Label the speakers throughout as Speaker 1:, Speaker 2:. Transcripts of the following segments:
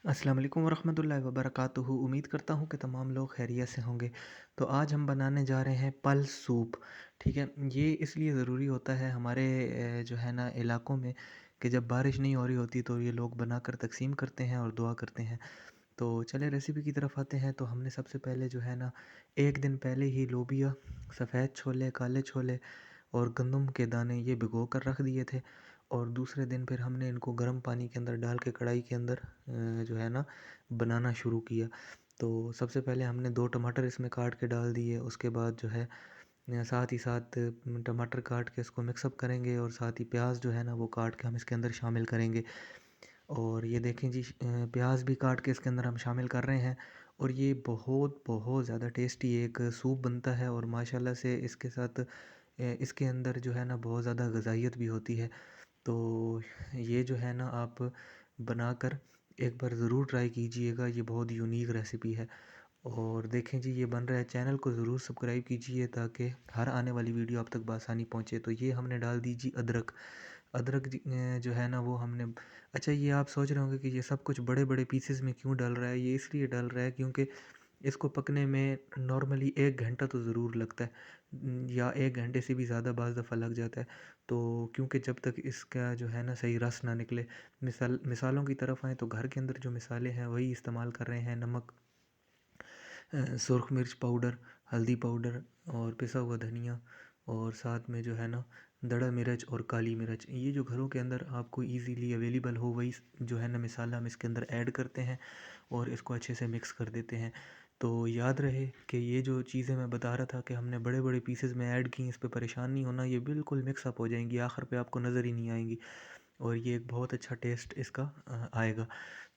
Speaker 1: अस्सलाम वालेकुम वरहमतुल्लाहि वबरकातुहू। उम्मीद करता हूँ कि तमाम लोग खैरियत से होंगे। तो आज हम बनाने जा रहे हैं पल्स सूप। ठीक है, ये इसलिए ज़रूरी होता है हमारे जो है ना इलाक़ों में कि जब बारिश नहीं हो रही होती तो ये लोग बनाकर तक़सीम करते हैं और दुआ करते हैं। तो चले रेसिपी की तरफ आते हैं। तो हमने सबसे पहले जो है ना एक दिन पहले ही लोबिया, सफ़ेद छोले, काले छोले और गंदम के दाने ये भिगो कर रख दिए थे। और दूसरे दिन फिर हमने इनको गर्म पानी के अंदर डाल के कढ़ाई के अंदर जो है ना बनाना शुरू किया। तो सबसे पहले हमने 2 टमाटर इसमें काट के डाल दिए। उसके बाद जो है साथ ही साथ टमाटर काट के इसको मिक्सअप करेंगे और साथ ही प्याज जो है ना वो काट के हम इसके अंदर शामिल करेंगे। और ये देखें जी, प्याज भी काट के इसके अंदर हम शामिल कर रहे हैं। और ये बहुत बहुत ज़्यादा टेस्टी एक सूप बनता है और माशाल्लाह से इसके साथ इसके अंदर जो है ना बहुत ज़्यादा ग़ज़ाइयत भी होती है। तो ये जो है ना आप बनाकर एक बार ज़रूर ट्राई कीजिएगा, ये बहुत यूनिक रेसिपी है। और देखें जी, ये बन रहा है, चैनल को ज़रूर सब्सक्राइब कीजिए ताकि हर आने वाली वीडियो आप तक बआसानी पहुँचे। तो ये हमने डाल दी जी अदरक। अदरक जी जो है ना वो हमने, अच्छा ये आप सोच रहे होंगे कि ये सब कुछ बड़े-बड़े पीसेस में क्यों डल रहा है? ये इसलिए डल रहा है क्योंकि इसको पकने में नॉर्मली 1 घंटा तो ज़रूर लगता है, या 1 घंटे से भी ज़्यादा बाज़ दफ़ा लग जाता है। तो क्योंकि जब तक इसका जो है ना सही रस ना निकले, मिसालों की तरफ आएँ तो घर के अंदर जो मिसालें हैं वही इस्तेमाल कर रहे हैं। नमक, सुरख मिर्च पाउडर, हल्दी पाउडर और पिसा हुआ धनिया और साथ में जो है ना दड़ा मिर्च और काली मिर्च। ये जो घरों के अंदर आपको इजीली अवेलेबल हो वही जो है ना मिसाला हम इसके अंदर ऐड करते हैं और इसको अच्छे से मिक्स कर देते हैं। तो याद रहे कि ये जो चीज़ें मैं बता रहा था कि हमने बड़े-बड़े पीसेस में ऐड की, इस पे परेशान नहीं होना, ये बिल्कुल मिक्स अप हो जाएँगी, आखिर पे आपको नज़र ही नहीं आएँगी और ये एक बहुत अच्छा टेस्ट इसका आएगा।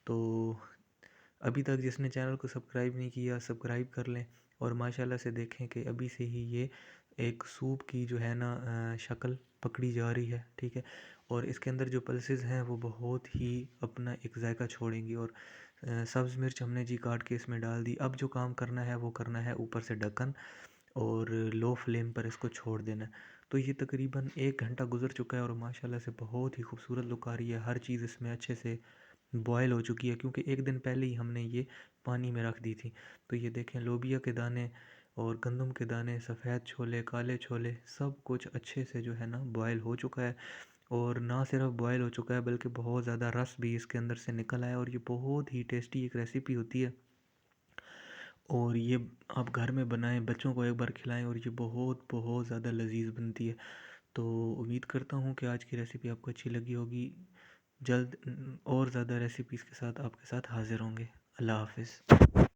Speaker 1: तो अभी तक जिसने चैनल को सब्सक्राइब नहीं किया, सब्सक्राइब कर लें और माशाल्लाह से देखें कि अभी से ही ये एक सूप की जो है ना शक्ल पकड़ी जा रही है। ठीक है, और इसके अंदर जो पल्सेस हैं वो बहुत ही अपना एक जायका छोड़ेंगी। और सब्ज़ मिर्च हमने जी काट के इसमें डाल दी। अब जो काम करना है वो करना है ऊपर से ढक्कन और लो फ्लेम पर इसको छोड़ देना है। तो ये तकरीबन 1 घंटा गुज़र चुका है और माशाल्लाह से बहुत ही खूबसूरत लुक आ रही है। हर चीज़ इसमें अच्छे से बॉयल हो चुकी है क्योंकि एक दिन पहले ही हमने ये पानी में रख दी थी। तो ये देखें, लोबिया के दाने और गंदम के दाने, सफ़ेद छोले, काले छोले, सब कुछ अच्छे से जो है ना बॉयल हो चुका है। और ना सिर्फ बॉयल हो चुका है बल्कि बहुत ज़्यादा रस भी इसके अंदर से निकल आया और ये बहुत ही टेस्टी एक रेसिपी होती है। और ये आप घर में बनाएं, बच्चों को एक बार खिलाएं और ये बहुत बहुत ज़्यादा लजीज बनती है। तो उम्मीद करता हूँ कि आज की रेसिपी आपको अच्छी लगी होगी। जल्द और ज़्यादा रेसिपीज़ के साथ आपके साथ हाज़िर होंगे। अल्लाह हाफ़िज़।